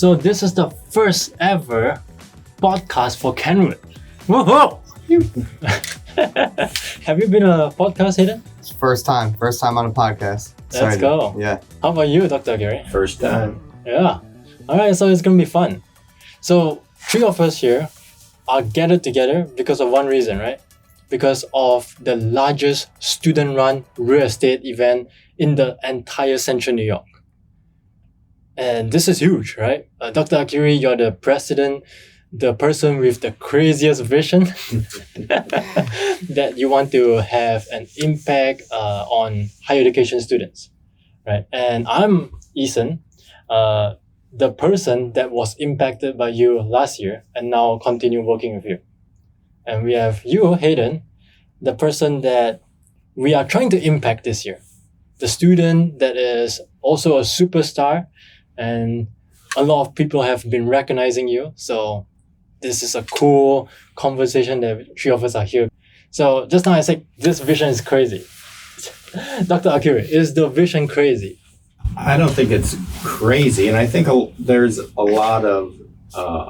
So this is the first ever podcast for Kenwood. Woohoo! Have you been on a podcast, Hayden? It's first time on a podcast. Let's go. Yeah. How about you, Dr. Arcuri? First time. Yeah. All right, so it's going to be fun. So 3 of us here are gathered together because of one reason, right? Because of the largest student-run real estate event in the entire central New York. And this is huge, right? Dr. Arcuri, you're the president, the person with the craziest vision that you want to have an impact on higher education students, right? And I'm Eason, the person that was impacted by you last year and now continue working with you. And we have you, Hayden, the person that we are trying to impact this year. The student that is also a superstar, and a lot of people have been recognizing you. So this is a cool conversation that 3 of us are here. So just now I said this vision is crazy. Dr. Arcuri, is the vision crazy? I don't think it's crazy, and I think there's a lot of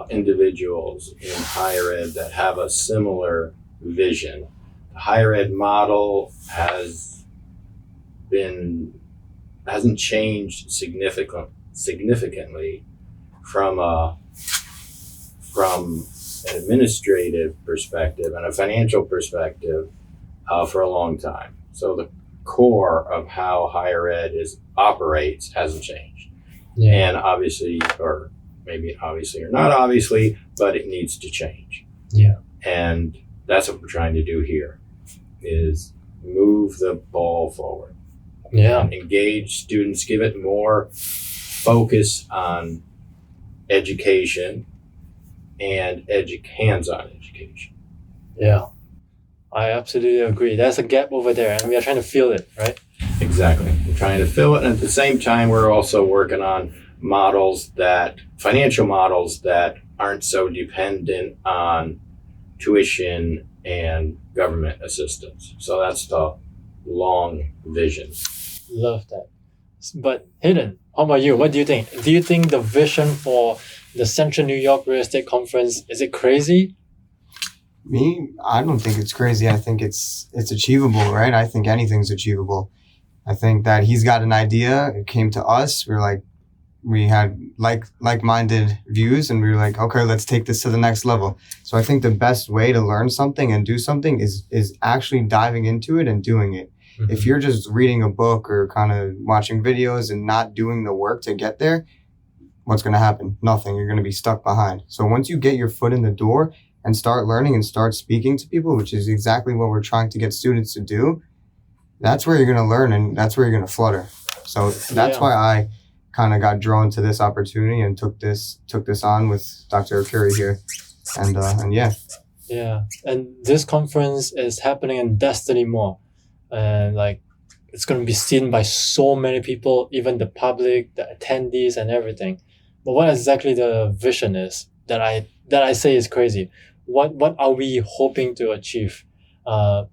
individuals in higher ed that have a similar vision. The higher ed model hasn't changed significantly from an administrative perspective and a financial perspective for a long time. So the core of how higher ed operates hasn't changed. Yeah. And obviously, or maybe obviously or not obviously, but it needs to change. Yeah. And that's what we're trying to do here, is move the ball forward. Yeah. And engage students, give it more focus on education and hands-on education. Yeah, I absolutely agree. There's a gap over there and we are trying to fill it, right? Exactly. We're trying to fill it, and at the same time we're also working on financial models that aren't so dependent on tuition and government assistance. So that's the long vision. Love that. But Hayden, how about you? What do you think? Do you think the vision for the Central New York Real Estate Conference, is it crazy? Me, I don't think it's crazy. I think it's achievable, right? I think anything's achievable. I think that he's got an idea. It came to us. We had like-minded views, and we were like, okay, let's take this to the next level. So I think the best way to learn something and do something is actually diving into it and doing it. Mm-hmm. If you're just reading a book or kind of watching videos and not doing the work to get there, what's going to happen? Nothing. You're going to be stuck behind. So once you get your foot in the door and start learning and start speaking to people, which is exactly what we're trying to get students to do, that's where you're going to learn and that's where you're going to flutter. So that's why I kind of got drawn to this opportunity and took this on with Dr. Arcuri here. And yeah. Yeah. And this conference is happening in Destiny Mall. And it's going to be seen by so many people, even the public, the attendees and everything. But what exactly the vision is that I say is crazy? What are we hoping to achieve? I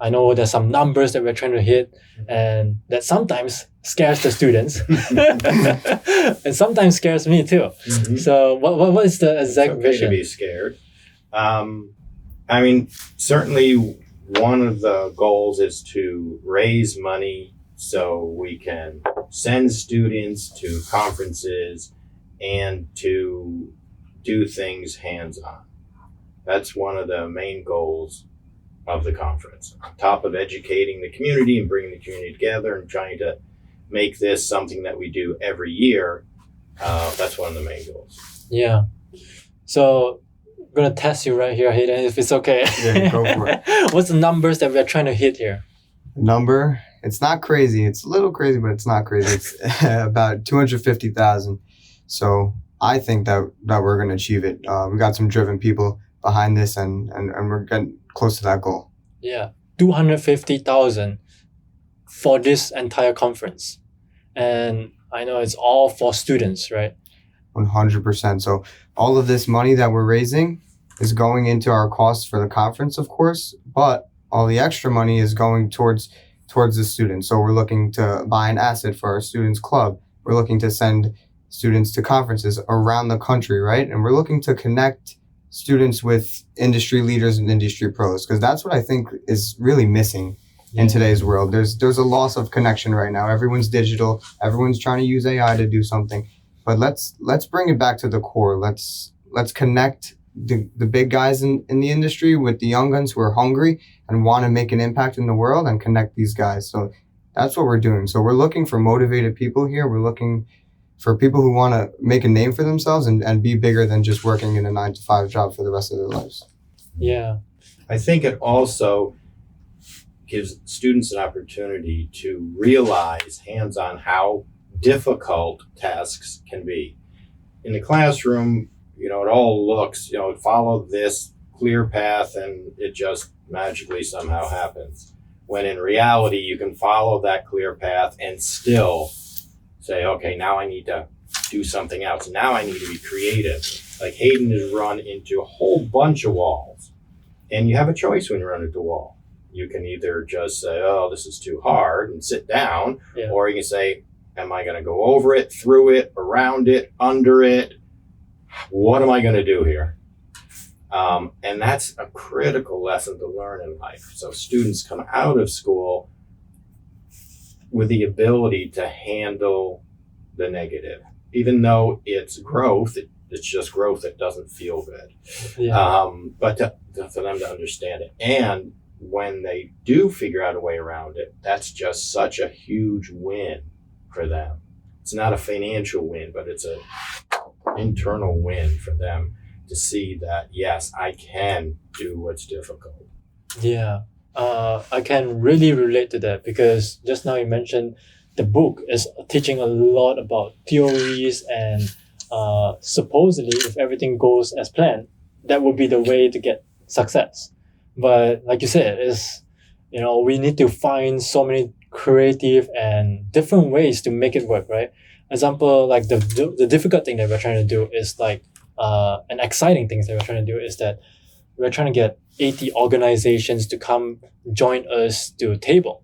know there's some numbers that we're trying to hit, and that sometimes scares the students, and sometimes scares me too. Mm-hmm. So what is the exact vision? To be scared. I mean, certainly one of the goals is to raise money so we can send students to conferences and to do things hands-on. That's one of the main goals of the conference. On top of educating the community and bringing the community together and trying to make this something that we do every year, that's one of the main goals. Yeah. So I'm going to test you right here, Hayden, if it's okay. Yeah, go for it. What's the numbers that we're trying to hit here? Number? It's not crazy. It's a little crazy, but it's not crazy. It's about 250,000. So I think that we're going to achieve it. We got some driven people behind this, and we're getting close to that goal. Yeah, 250,000 for this entire conference. And I know it's all for students, right? 100%. So all of this money that we're raising is going into our costs for the conference, of course, but all the extra money is going towards the students. So we're looking to buy an asset for our students club. We're looking to send students to conferences around the country, right? And we're looking to connect students with industry leaders and industry pros, because that's what I think is really missing in today's world. There's a loss of connection right now. Everyone's digital. Everyone's trying to use AI to do something. But let's bring it back to the core. Let's connect the big guys in the industry with the young guns who are hungry and want to make an impact in the world, and connect these guys. So that's what we're doing. So we're looking for motivated people here. We're looking for people who want to make a name for themselves and be bigger than just working in a 9-to-5 job for the rest of their lives. Yeah. I think it also gives students an opportunity to realize hands-on how difficult tasks can be. In the classroom, it all looks, follow this clear path and it just magically somehow happens. When in reality, you can follow that clear path and still say, okay, now I need to do something else. Now I need to be creative. Like Hayden has run into a whole bunch of walls, and you have a choice when you run into a wall. You can either just say, oh, this is too hard and sit down, or you can say, am I going to go over it, through it, around it, under it? What am I going to do here? And that's a critical lesson to learn in life. So students come out of school with the ability to handle the negative. Even though it's growth, it's just growth that doesn't feel good. Yeah. But for them to understand it. And when they do figure out a way around it, that's just such a huge win for them. It's not a financial win, but it's an internal win for them to see that, yes, I can do what's difficult. Yeah. I can really relate to that, because just now you mentioned the book is teaching a lot about theories, and supposedly if everything goes as planned, that would be the way to get success. But like you said, we need to find so many creative and different ways to make it work, right? Example, like the difficult thing that we're trying to do is like an exciting thing that we're trying to do is that we're trying to get 80 organizations to come join us to a table,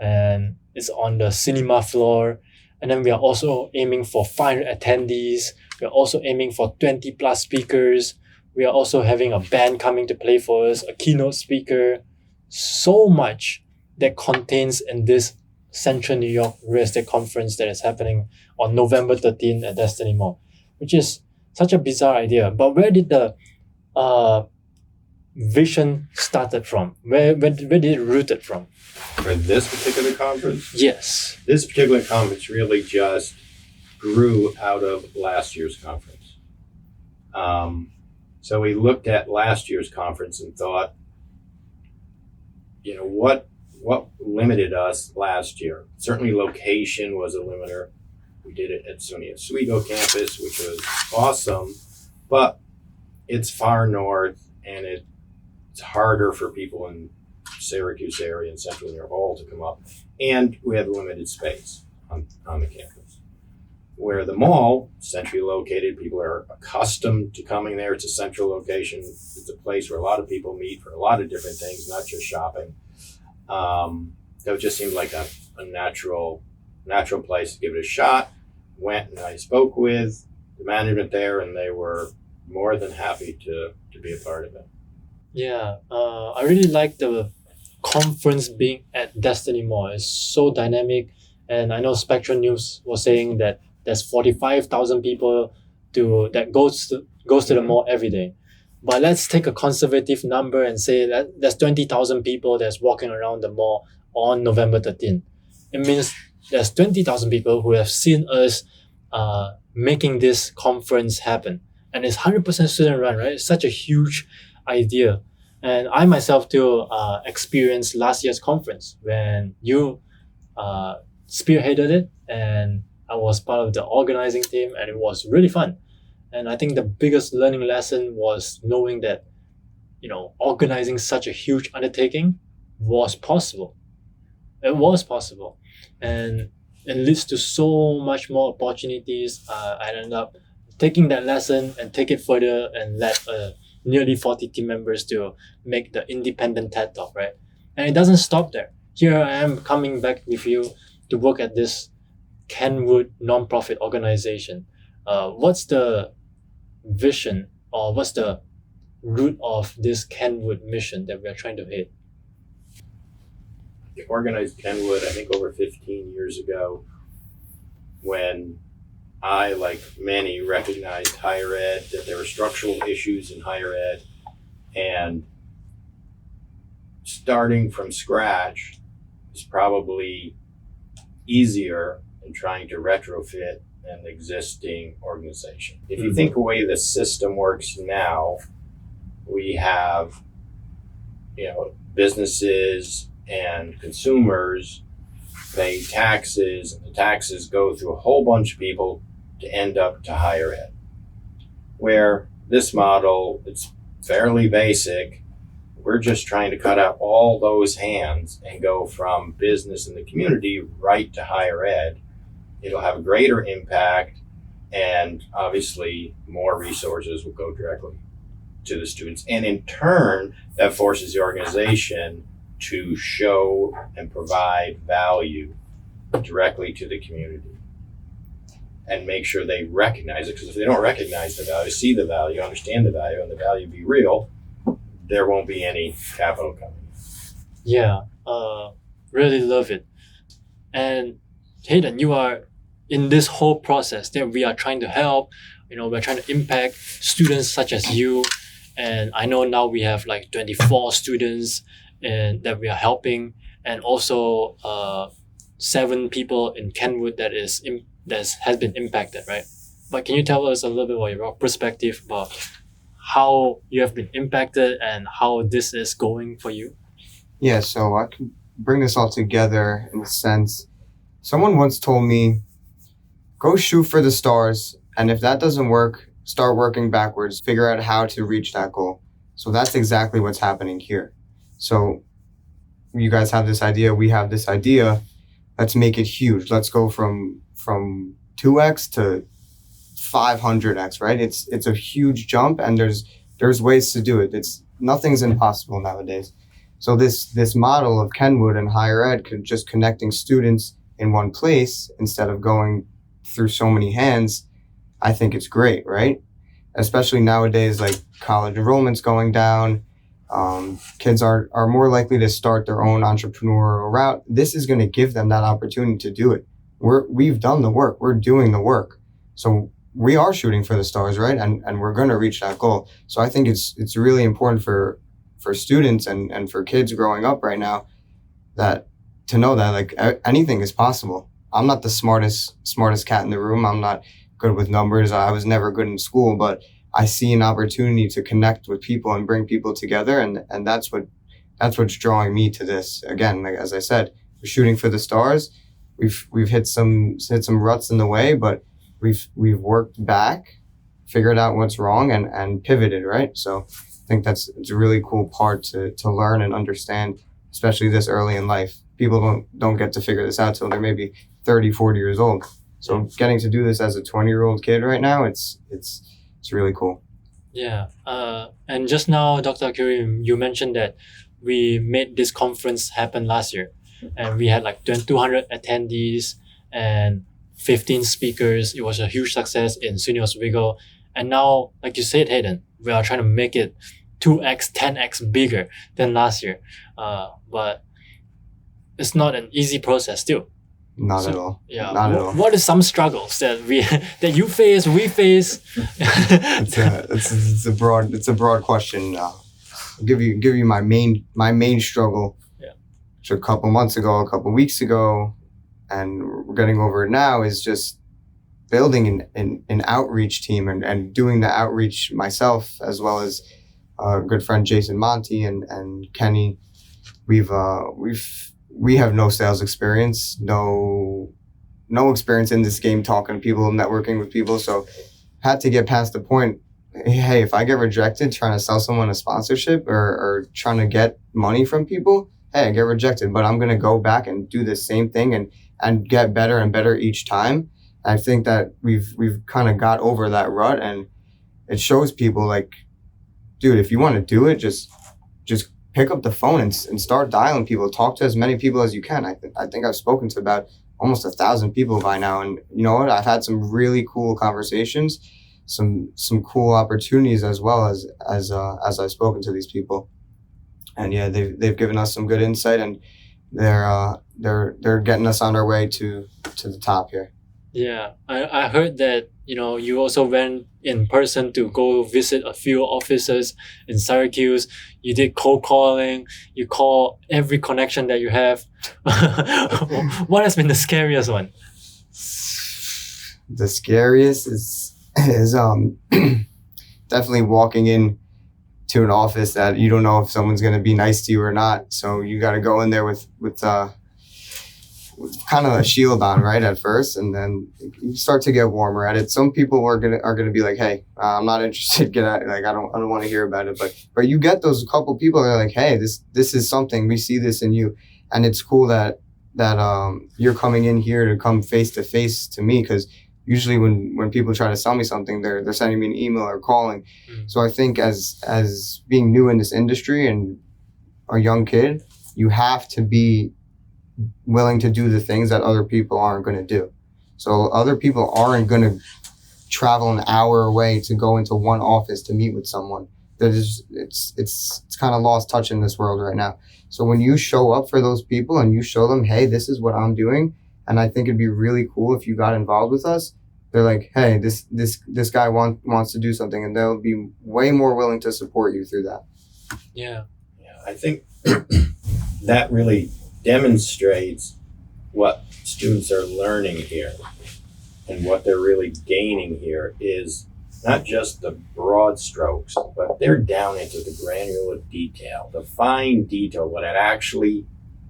and it's on the cinema floor. And then we are also aiming for 500 attendees. We're also aiming for 20 plus speakers. We are also having a band coming to play for us, a keynote speaker. So much that contains in this Central New York Real Estate Conference that is happening on November 13th at Destiny Mall, which is such a bizarre idea. But where did the vision started from? Where did it rooted from? For this particular conference? Yes. This particular conference really just grew out of last year's conference. So we looked at last year's conference and thought, what limited us last year? Certainly location was a limiter. We did it at SUNY Oswego campus, which was awesome, but it's far north and it's harder for people in Syracuse area and Central New York all to come up. And we have limited space on the campus. Where the mall, centrally located, people are accustomed to coming there. It's a central location. It's a place where a lot of people meet for a lot of different things, not just shopping. So it just seemed like a natural place to give it a shot. Went and I spoke with the management there, and they were more than happy to be a part of it. Yeah, I really like the conference being at Destiny Mall. It's so dynamic, and I know Spectrum News was saying that there's 45,000 people that goes to the mall every day. But let's take a conservative number and say that there's 20,000 people that's walking around the mall on November 13th. It means there's 20,000 people who have seen us making this conference happen. And it's 100% student run, right? It's such a huge idea. And I myself too experienced last year's conference when you spearheaded it, and I was part of the organizing team, and it was really fun. And I think the biggest learning lesson was knowing that, organizing such a huge undertaking was possible. It was possible. And it leads to so much more opportunities. I ended up taking that lesson and take it further and led nearly 40 team members to make the independent TED Talk, right? And it doesn't stop there. Here I am coming back with you to work at this Kenwood nonprofit organization what's the vision or what's the root of this Kenwood mission that we are trying to hit? We organized Kenwood, I think, over 15 years ago when I, like many, recognized higher ed, that there were structural issues in higher ed, and starting from scratch is probably easier than trying to retrofit an existing organization. If you think the way the system works now, we have, businesses and consumers pay taxes, and the taxes go through a whole bunch of people to end up to higher ed. Where this model, it's fairly basic. We're just trying to cut out all those hands and go from business in the community right to higher ed. It'll have a greater impact, and obviously more resources will go directly to the students. And in turn, that forces the organization to show and provide value directly to the community and make sure they recognize it. Because if they don't recognize the value, see the value, understand the value, and the value be real, there won't be any capital coming. Yeah, really love it. And Hayden, you are in this whole process that we are trying to help. We're trying to impact students such as you. And I know now we have like 24 students and that we are helping, and also 7 people in Kenwood that has been impacted, right? But can you tell us a little bit about your perspective about how you have been impacted and how this is going for you? Yeah, so I can bring this all together in a sense. Someone once told me, go shoot for the stars, and if that doesn't work, start working backwards, figure out how to reach that goal. So that's exactly what's happening here. So you guys have this idea, we have this idea, let's make it huge. Let's go from 2x to 500x, right? It's a huge jump, and there's ways to do it. Nothing's impossible nowadays. So this model of Kenwood and higher ed, just connecting students in one place instead of going through so many hands, I think it's great, right? Especially nowadays, like college enrollment's going down. Kids are more likely to start their own entrepreneurial route. This is going to give them that opportunity to do it. We've done the work. We're doing the work. So we are shooting for the stars, right? And we're going to reach that goal. So I think it's really important for students and for kids growing up right now to know that like anything is possible. I'm not the smartest cat in the room. I'm not good with numbers. I was never good in school, but I see an opportunity to connect with people and bring people together, and that's what's drawing me to this. Again, like as I said, we're shooting for the stars. We've hit some ruts in the way, but we've worked back, figured out what's wrong, and pivoted, right? So I think it's a really cool part to learn and understand, especially this early in life. People don't get to figure this out till they're maybe 30, 40 years old. So getting to do this as a 20-year-old kid right now, it's really cool. Yeah. And just now, Dr. Arcuri, you mentioned that we made this conference happen last year, and we had like 200 attendees and 15 speakers. It was a huge success in SUNY Oswego. And now, like you said, Hayden, we are trying to make it 2x, 10x bigger than last year. But it's not an easy process still. Not at all. Yeah. Not at all. What are some struggles that we face? It's a broad question. I'll give you my main struggle. Yeah. Which a couple weeks ago, and we're getting over it now, is just building an outreach team and doing the outreach myself, as well as a good friend Jason Monty and Kenny. We have no sales experience, no experience in this game, talking to people, networking with people. So had to get past the point, hey, if I get rejected trying to sell someone a sponsorship or trying to get money from people, hey, I get rejected, but I'm going to go back and do the same thing and get better and better each time. I think that we've kind of got over that rut, and it shows people like, dude, if you want to do it, just pick up the phone and start dialing people. Talk to as many people as you can. I think I've spoken to about almost 1,000 people by now, and you know what? I've had some really cool conversations, some cool opportunities as well as I've spoken to these people, and yeah, they've given us some good insight, and they're getting us on our way to the top here. Yeah, I heard that you also went in person to go visit a few offices in Syracuse. You did cold calling. You call every connection that you have. What has been the scariest one? The scariest is definitely walking in to an office that you don't know if someone's going to be nice to you or not. So you got to go in there with kind of a shield on, right, at first, and then you start to get warmer at it. Some people are gonna be like, "Hey, I'm not interested. Get out! Like, I don't want to hear about it." But you get those couple people that are like, "Hey, this is something. We see this in you, and it's cool that you're coming in here to come face to face to me." Because usually when people try to sell me something, they're sending me an email or calling. So I think as being new in this industry and a young kid, you have to be willing to do the things that other people aren't going to do. So other people aren't going to travel an hour away to go into one office to meet with someone. It's kind of lost touch in this world right now. So when you show up for those people and you show them, hey, this is what I'm doing, and I think it'd be really cool if you got involved with us, they're like, hey, this guy wants to do something, and they'll be way more willing to support you through that. Yeah, I think that really demonstrates what students are learning here, and what they're really gaining here is not just the broad strokes, but they're down into the granular detail, the fine detail, what it actually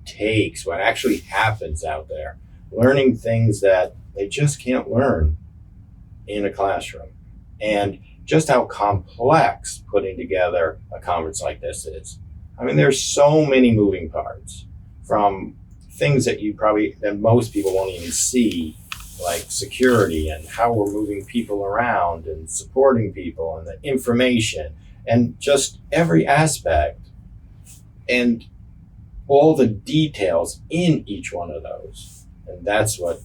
takes, what actually happens out there, learning things that they just can't learn in a classroom, and just how complex putting together a conference like this is. I mean, there's so many moving parts, from things that most people won't even see, like security and how we're moving people around and supporting people and the information and just every aspect and all the details in each one of those. And that's what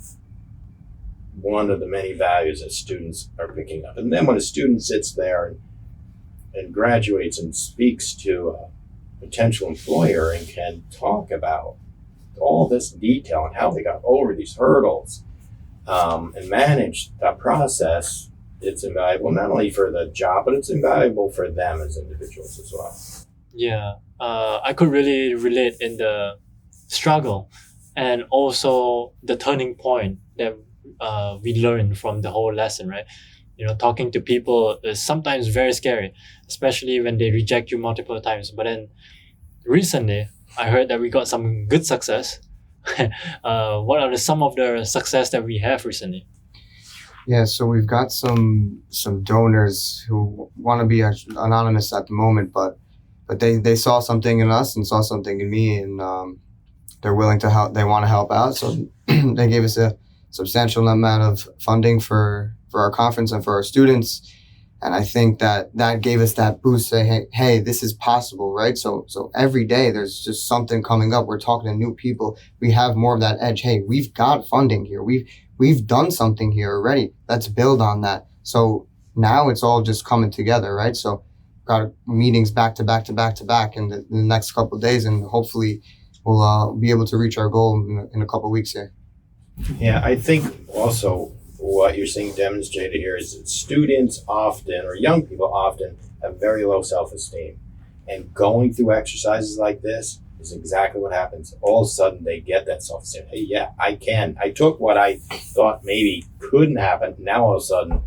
one of the many values that students are picking up. And then when a student sits there and graduates and speaks to a potential employer and can talk about all this detail and how they got over these hurdles and manage that process, it's invaluable not only for the job, but it's invaluable for them as individuals as well. Yeah, I could really relate in the struggle and also the turning point that we learned from the whole lesson, right? Talking to people is sometimes very scary, especially when they reject you multiple times. But then recently, I heard that we got some good success. What are some of the success that we have recently? Yeah, so we've got some donors who want to be anonymous at the moment, but they saw something in us and saw something in me, and they're willing to help. They want to help out, so they gave us a substantial amount of funding for our conference and for our students. And I think that gave us that boost, say, hey, this is possible, right? So every day there's just something coming up. We're talking to new people. We have more of that edge. Hey, we've got funding here. We've done something here already. Let's build on that. So now it's all just coming together, right? So got meetings back to back in the next couple of days, and hopefully we'll be able to reach our goal in a couple of weeks here. Yeah, I think also what you're seeing demonstrated here is that students often, or young people often, have very low self-esteem. And going through exercises like this is exactly what happens. All of a sudden, they get that self-esteem. Hey, yeah, I can. I took what I thought maybe couldn't happen. Now, all of a sudden,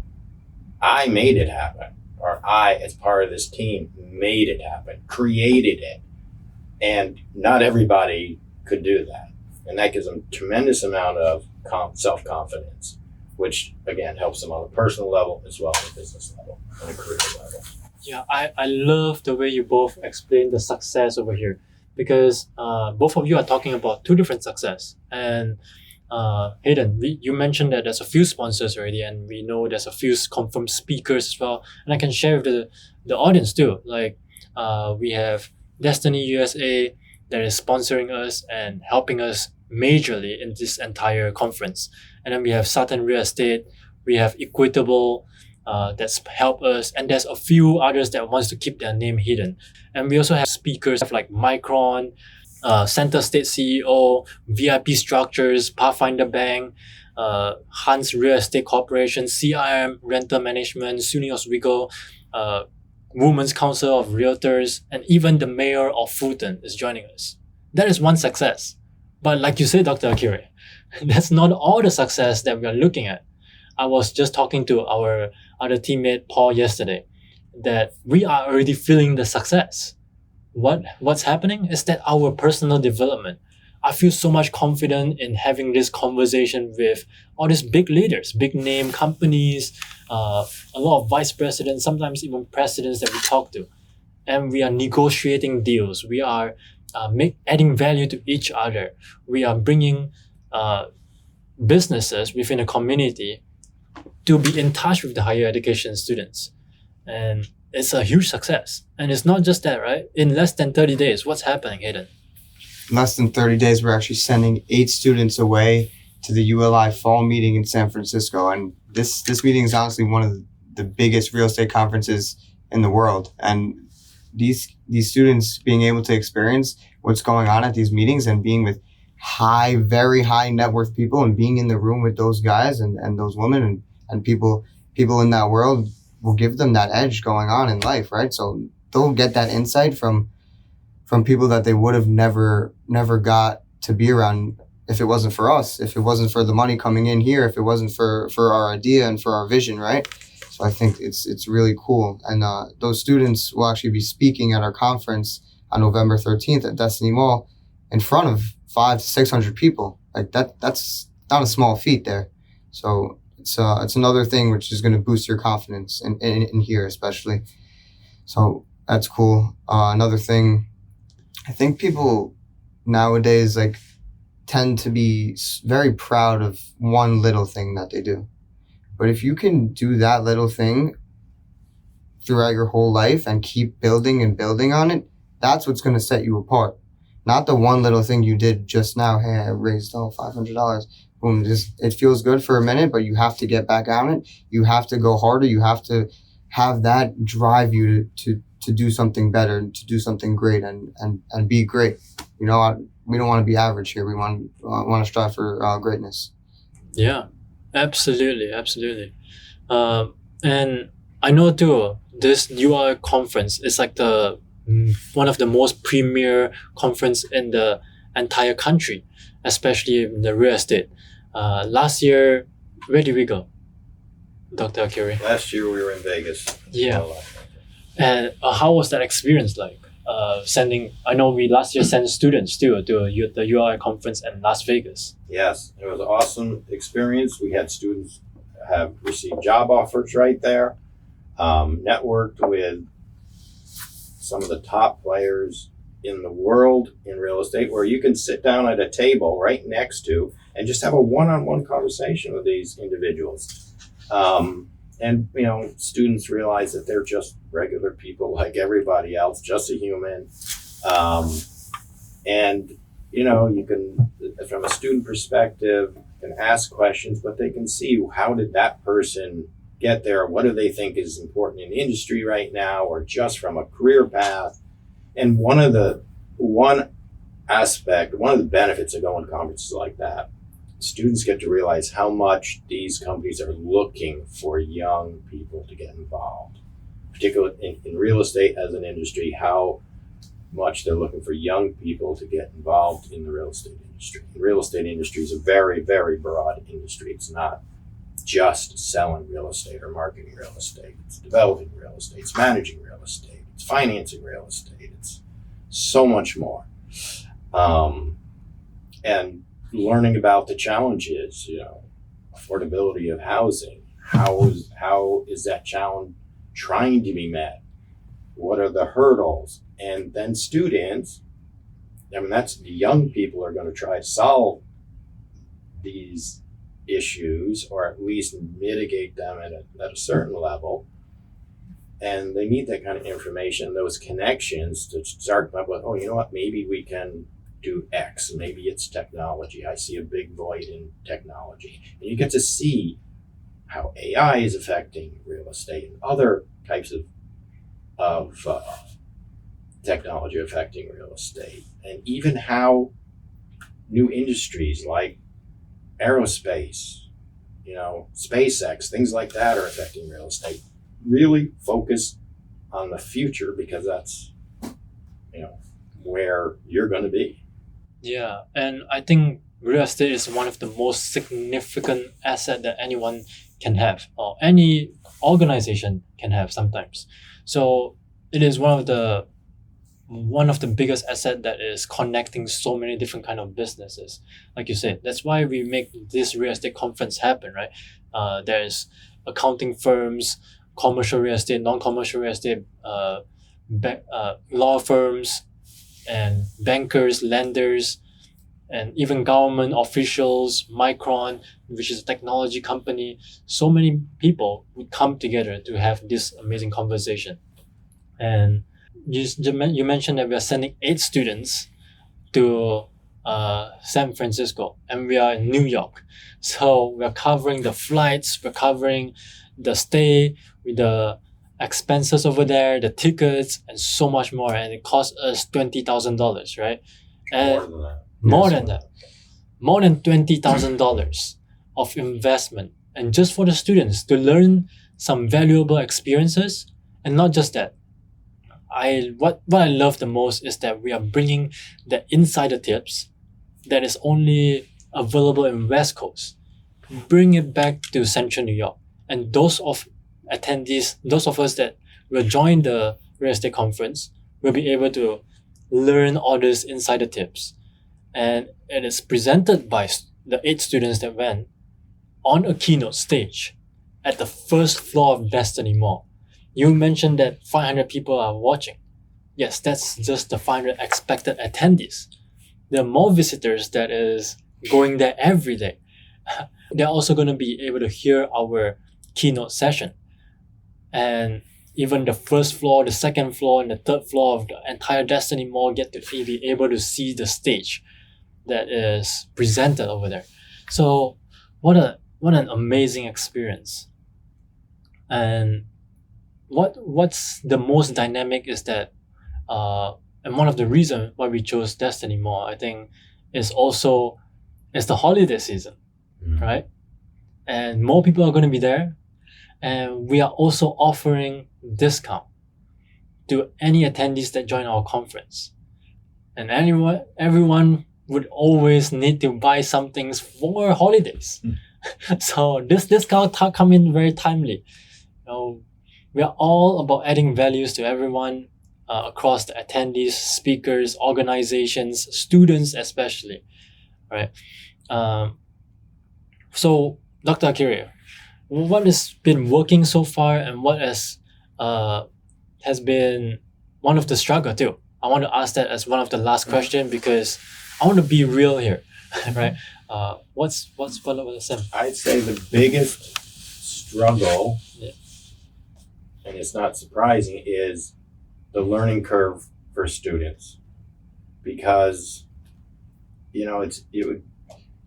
I made it happen. Or I, as part of this team, made it happen, created it. And not everybody could do that. And that gives them a tremendous amount of self-confidence, which again helps them on a personal level as well as a business level and a career level. Yeah, I love the way you both explain the success over here, because both of you are talking about two different success. And Hayden, you mentioned that there's a few sponsors already, and we know there's a few confirmed speakers as well. And I can share with the audience too. Like we have Destiny USA that is sponsoring us and helping us majorly in this entire conference. And then we have Southern Real Estate, we have Equitable that's helped us, and there's a few others that wants to keep their name hidden. And we also have speakers like Micron, Center State CEO, VIP Structures, Pathfinder Bank, Hans Real Estate Corporation, CIM Rental Management, SUNY Oswego, Women's Council of Realtors, and even the mayor of Fulton is joining us. That is one success. But like you said, Dr. Arcuri, that's not all the success that we are looking at. I was just talking to our other teammate Paul yesterday that we are already feeling the success. What's happening is that our personal development. I feel so much confident in having this conversation with all these big leaders, big name companies, a lot of vice presidents, sometimes even presidents that we talk to. And we are negotiating deals. We are adding value to each other. We are bringing businesses within a community to be in touch with the higher education students. And it's a huge success. And it's not just that, right? In less than 30 days, what's happening, Hayden? In less than 30 days, we're actually sending 8 students away to the ULI fall meeting in San Francisco. And this meeting is honestly one of the biggest real estate conferences in the world. And these students being able to experience what's going on at these meetings and being with very high net worth people and being in the room with those guys and those women and people in that world will give them that edge going on in life, right? So they'll get that insight from people that they would have never got to be around if it wasn't for us, if it wasn't for the money coming in here, if it wasn't for our idea and for our vision, right? So I think it's really cool. And those students will actually be speaking at our conference on November 13th at Destiny Mall in front of 500 to 600 people. Like that's not a small feat there. So it's another thing which is going to boost your confidence in here especially. So that's cool. Another thing, I think people nowadays tend to be very proud of one little thing that they do. But if you can do that little thing throughout your whole life and keep building and building on it, that's what's going to set you apart. Not the one little thing you did just now. Hey, I raised $500. Boom, it feels good for a minute, but you have to get back on it. You have to go harder. You have to have that drive you to do something better and to do something great and be great. We don't want to be average here. We want to strive for greatness. Yeah, absolutely. And I know too, this UI conference is like one of the most premier conference in the entire country, especially in the real estate. Last year, where did we go, Dr. Arcuri? Last year we were in Vegas. Yeah. And how was that experience like? I know we last year sent students too to the UI conference in Las Vegas. Yes, it was an awesome experience. We had students have received job offers right there, networked with some of the top players in the world in real estate, where you can sit down at a table right next to and just have a one-on-one conversation with these individuals. And, students realize that they're just regular people like everybody else, just a human. And, you can, from a student perspective, can ask questions, but they can see how did that person get there? What do they think is important in the industry right now, or just from a career path? And one of the benefits of going to conferences like that, students get to realize how much these companies are looking for young people to get involved, particularly in real estate as an industry, how much they're looking for young people to get involved in the real estate industry. The real estate industry is a very, very broad industry. It's not just selling real estate or marketing real estate. It's developing real estate. It's managing real estate. It's financing real estate. It's so much more. And learning about the challenges, affordability of housing. How is that challenge trying to be met? What are the hurdles? And then students, that's the young people are going to try to solve these issues, or at least mitigate them at a certain level. And they need that kind of information, those connections to start up with, oh, you know what, maybe we can do X. Maybe it's technology. I see a big void in technology. And you get to see how AI is affecting real estate and other types of technology affecting real estate. And even how new industries like aerospace, SpaceX, things like that are affecting real estate. Really focus on the future, because that's, where you're going to be. Yeah, and I think real estate is one of the most significant asset that anyone can have, or any organization can have sometimes. So it is one of the biggest asset that is connecting so many different kind of businesses. Like you said, that's why we make this real estate conference happen, right? There's accounting firms, commercial real estate, non-commercial real estate, law firms, and bankers, lenders, and even government officials, Micron, which is a technology company. So many people would come together to have this amazing conversation. And you mentioned that we are sending 8 students to San Francisco, and we are in New York. So we're covering the flights, we're covering the stay, with the expenses over there, the tickets, and so much more. And it cost us $20,000, right? And More than that. More than $20,000 of investment, and just for the students to learn some valuable experiences. And not just that, what I love the most is that we are bringing the insider tips that is only available in West Coast, bring it back to Central New York. And those of us that will join the real estate conference will be able to learn all these insider tips. And it is presented by the 8 students that went on a keynote stage at the first floor of Destiny Mall. You mentioned that 500 people are watching. Yes, that's just the 500 expected attendees. There are more visitors that is going there every day. They're also going to be able to hear our keynote session. And even the first floor, the second floor, and the third floor of the entire Destiny Mall get to be able to see the stage that is presented over there. So what an amazing experience. And what's the most dynamic is that and one of the reasons why we chose Destiny Mall, I think, is the holiday season, right? And more people are going to be there, and we are also offering discount to any attendees that join our conference. And everyone would always need to buy some things for holidays. So this discount come in very timely. We are all about adding values to everyone across the attendees, speakers, organizations, students especially, right? So Dr. Arcuri, what has been working so far, and what has been one of the struggle too? I want to ask that as one of the last question, because I want to be real here, right? What's one of the I'd say the biggest struggle, Yeah. and it's not surprising, is the learning curve for students, because it would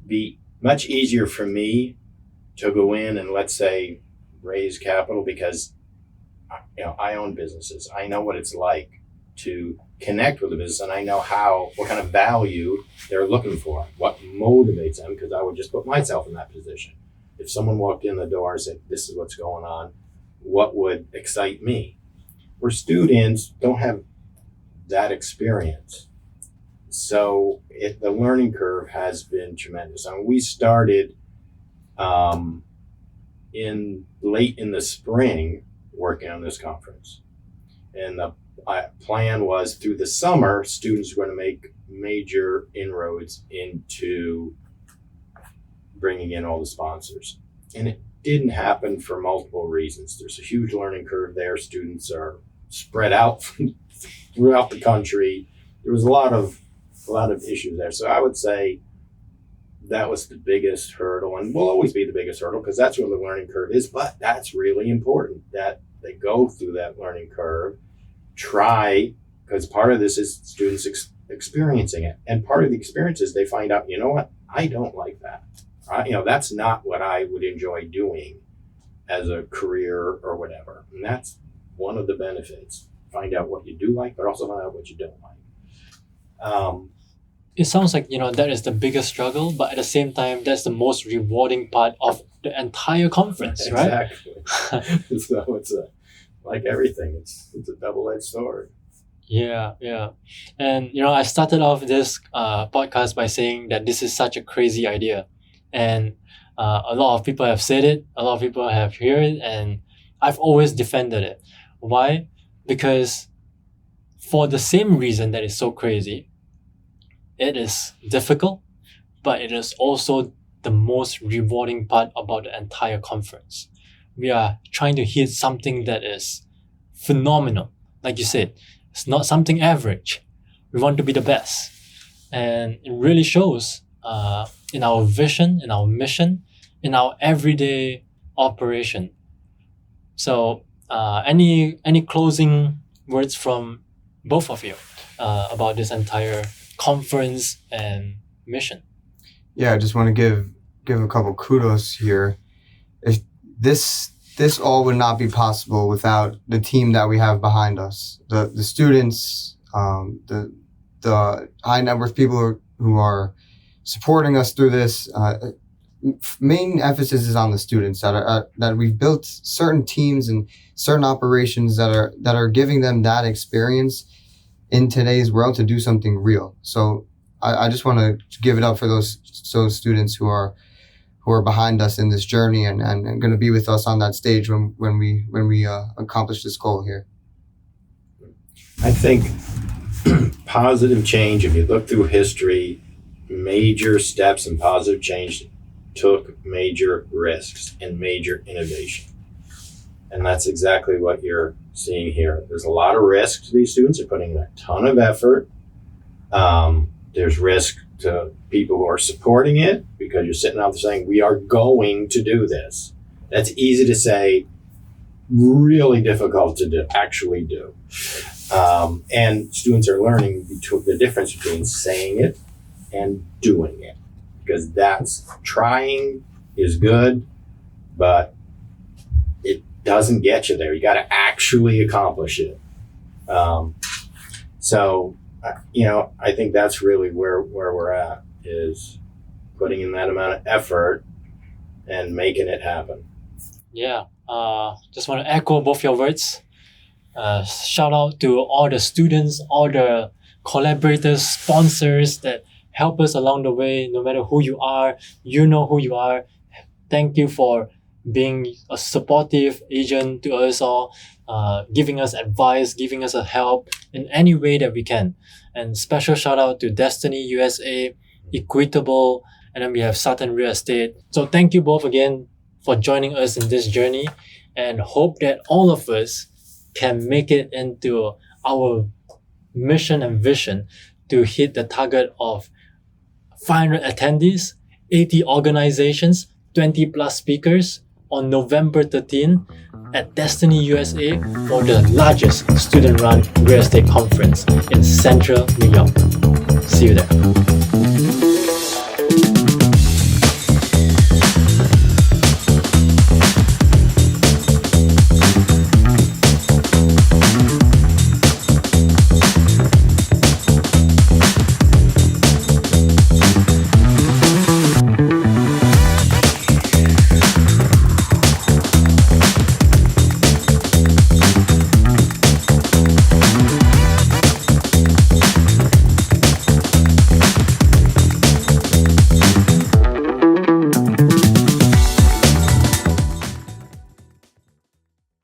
be much easier for me to go in and, let's say, raise capital, because I own businesses. I know what it's like to connect with a business, and I know what kind of value they're looking for, what motivates them, because I would just put myself in that position. If someone walked in the door and said, this is what's going on, what would excite me? Where students don't have that experience. So the learning curve has been tremendous. I mean, we started late in the spring working on this conference. And the plan was through the summer, students were going to make major inroads into bringing in all the sponsors. And it didn't happen for multiple reasons. There's a huge learning curve there. Students are spread out throughout the country. There was a lot of issues there. So I would say that was the biggest hurdle, and will always be the biggest hurdle, because that's where the learning curve is. But that's really important, that They go through that learning curve, try, because part of this is students experiencing it. And part of the experience is they find out, you know what, I don't like that. That's not what I would enjoy doing as a career or whatever. And that's one of the benefits. Find out what you do like, but also find out what you don't like. It sounds like, that is the biggest struggle, but at the same time, that's the most rewarding part of the entire conference, right? Exactly. So it's like everything, it's a double-edged sword. Yeah. And, I started off this podcast by saying that this is such a crazy idea. And a lot of people have said it, a lot of people have heard it, and I've always defended it. Why? Because for the same reason that it's so crazy, it is difficult, but it is also the most rewarding part about the entire conference. We are trying to hit something that is phenomenal. Like you said, it's not something average. We want to be the best. And it really shows in our vision, in our mission, in our everyday operation. So any closing words from both of you about this entire conference and mission? Yeah, I just want to give a couple kudos here. If this all would not be possible without the team that we have behind us, the students, the high net worth people who are supporting us through this. Main emphasis is on the students that we've built certain teams and certain operations that are giving them that experience in today's world to do something real. So I just want to give it up for those students who are behind us in this journey and going to be with us on that stage when we accomplish this goal here. I think positive change, if you look through history, major steps in positive change took major risks and major innovation. And that's exactly what you're seeing here. There's a lot of risk to these students. They're putting in a ton of effort. There's risk to people who are supporting it because you're sitting out there saying, we are going to do this. That's easy to say, really difficult to actually do. And students are learning the difference between saying it and doing it. Because that's trying is good, but it doesn't get you there. You got to actually accomplish it. I think that's really where we're at, is putting in that amount of effort and making it happen. Yeah. Just want to echo both your words. Shout out to all the students, all the collaborators, sponsors that help us along the way. No matter who you are, you know who you are. Thank you for being a supportive agent to us all, giving us advice, giving us a help in any way that we can. And special shout out to Destiny USA, Equitable, and then we have Sutton Real Estate. So thank you both again for joining us in this journey, and hope that all of us can make it into our mission and vision to hit the target of 500 attendees, 80 organizations, 20 plus speakers on November 13 at Destiny USA for the largest student-run real estate conference in central New York. See you there.